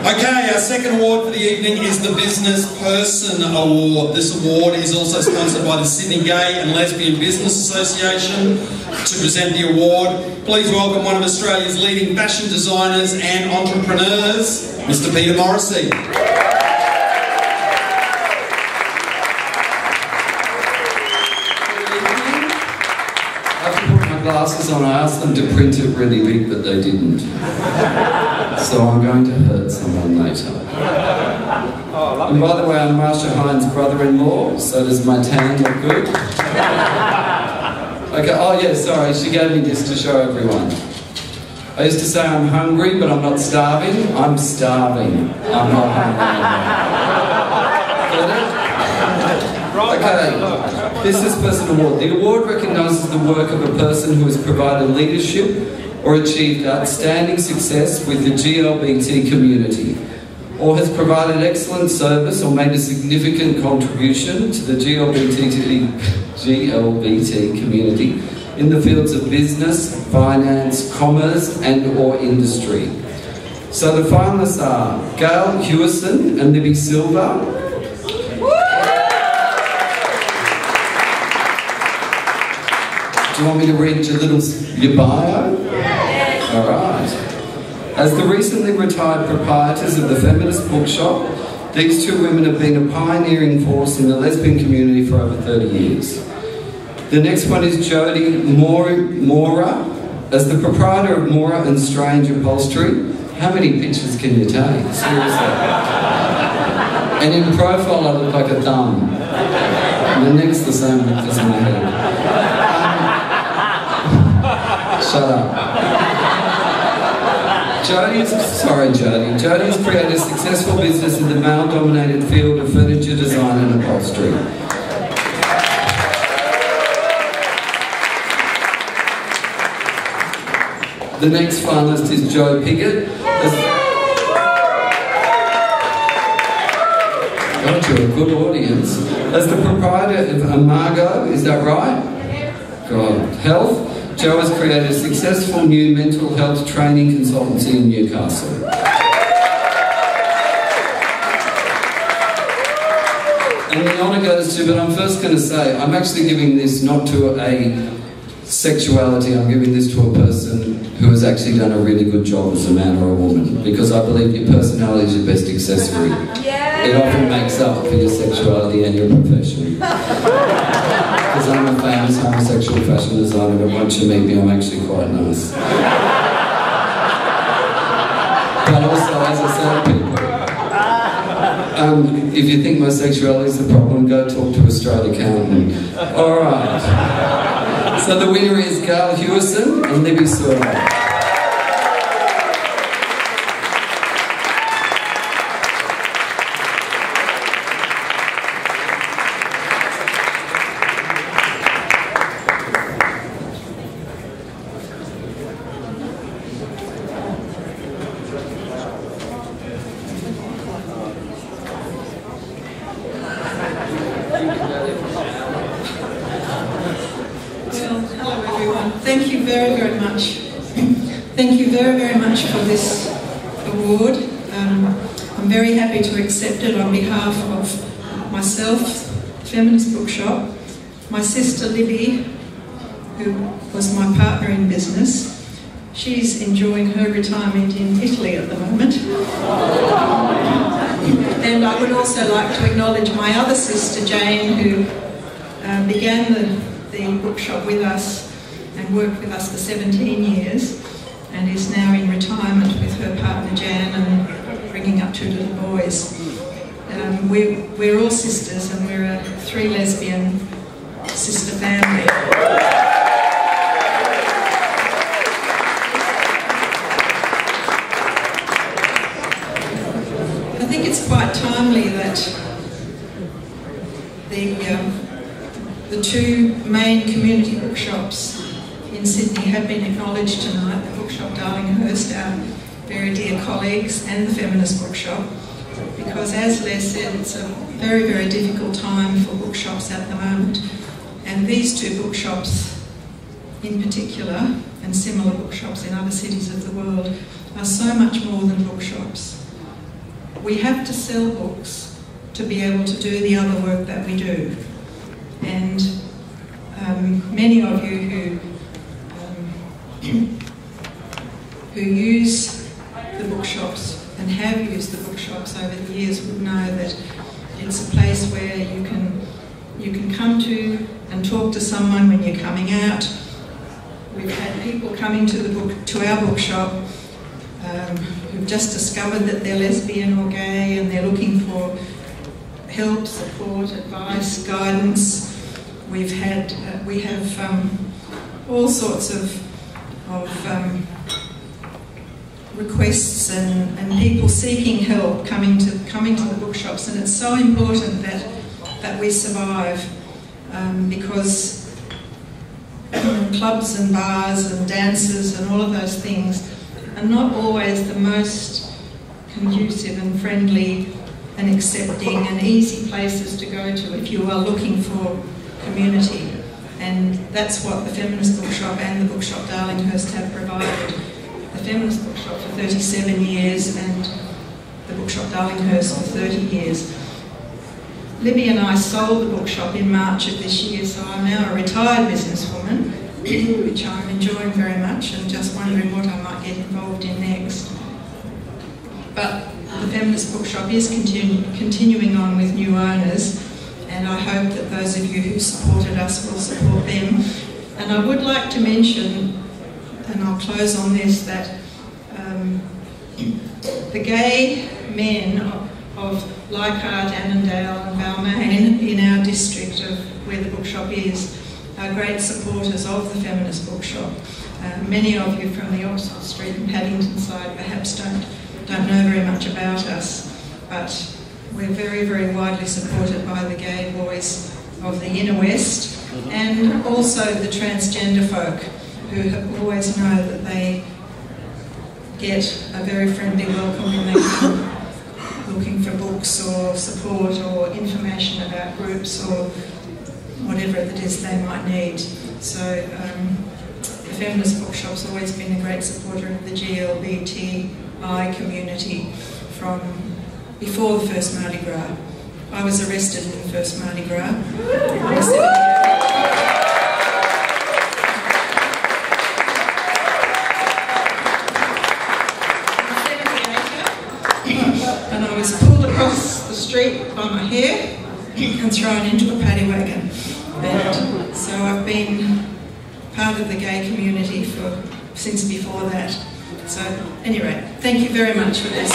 Okay, our second award for the evening is the Business Person Award. This award is also sponsored by the Sydney Gay and Lesbian Business Association. To present the award, please welcome one of Australia's leading fashion designers and entrepreneurs, Mr. Peter Morrissey. Glasses on, I asked them to print it really big, but they didn't. So I'm going to hurt someone later. And by the way, I'm Marsha Hines' brother-in-law, so does my tan look good? Okay, oh yeah, sorry, she gave me this to show everyone. I used to say I'm hungry, but I'm not starving. I'm starving. I'm not hungry. Get it? Okay, Business Person Award. The award recognises the work of a person who has provided leadership or achieved outstanding success with the GLBT community, or has provided excellent service or made a significant contribution to the GLBT community in the fields of business, finance, commerce and or industry. So the finalists are Gail Hewison and Libby Silva. Do you want me to read your bio? Yes. All right. As the recently retired proprietors of the Feminist Bookshop, these two women have been a pioneering force in the lesbian community for over 30 years. The next one is Jodie Mora. As the proprietor of Mora and Strange Upholstery, how many pictures can you take? Seriously. And in profile I look like a thumb. And the neck's the same width as my head. Shut up. Jodie has created a successful business in the male-dominated field of furniture design and upholstery. The next finalist is Jo Piggott. God, you're a good audience. As the proprietor of Amargo, is that right? God. Health. Jo has created a successful new mental health training consultancy in Newcastle. And the honour goes to, but I'm first going to say, I'm actually giving this not to a sexuality, I'm giving this to a person who has actually done a really good job as a man or a woman, because I believe your personality is your best accessory. It often makes up for your sexuality and your profession. Because I'm a famous homosexual fashion designer, but once you meet me, I'm actually quite nice. But also, as I say to people, if you think my sexuality is the problem, go talk to a straight accountant. Alright. So the winner is Gail Hewison and Libby Silva. Thank you very, very much. Thank you very, very much for this award. I'm very happy to accept it on behalf of myself, Feminist Bookshop, my sister Libby, who was my partner in business. She's enjoying her retirement in Italy at the moment. And I would also like to acknowledge my other sister Jane, who began the bookshop with us and worked with us for 17 years and is now in retirement with her partner Jan and bringing up 2 little boys. We're all sisters and we're a 3 lesbian sister family. I think it's quite timely that the 2 main community bookshops in Sydney have been acknowledged tonight, the Bookshop Darlinghurst, our very dear colleagues, and the Feminist Bookshop, because as Les said, it's a very, very difficult time for bookshops at the moment, and these 2 bookshops in particular, and similar bookshops in other cities of the world, are so much more than bookshops. we have to sell books to be able to do the other work that we do. And many of you who use the bookshops and have used the bookshops over the years would know that it's a place where you can come to and talk to someone when you're coming out. We've had people coming to our bookshop who've just discovered that they're lesbian or gay, and they're looking for help, support, advice, guidance. We have all sorts of requests and people seeking help coming to the bookshops, and it's so important that we survive, because clubs and bars and dances and all of those things are not always the most conducive and friendly and accepting and easy places to go to if you are looking for community. And that's what the Feminist Bookshop and the Bookshop Darlinghurst have provided. The Feminist Bookshop for 37 years and the Bookshop Darlinghurst for 30 years. Libby and I sold the bookshop in March of this year, so I'm now a retired businesswoman, which I'm enjoying very much and just wondering what I might get involved in next. But the Feminist Bookshop is continuing on with new owners, and I hope that those of you who supported us will support them. And I would like to mention, and I'll close on this, that the gay men of Leichhardt, Annandale and Balmain in our district of where the bookshop is are great supporters of the Feminist Bookshop. Many of you from the Oxford Street and Paddington side perhaps don't know very much about us, but we're very, very widely supported by the gay boys of the Inner West, and also the transgender folk who always know that they get a very friendly welcome when they come looking for books or support or information about groups or whatever it is they might need. So the Feminist Bookshop's always been a great supporter of the GLBTI community from before the first Mardi Gras. I was arrested in the first Mardi Gras. And I was pulled across the street by my hair and thrown into a paddy wagon. And so I've been part of the gay community since before that. So anyway, thank you very much for this.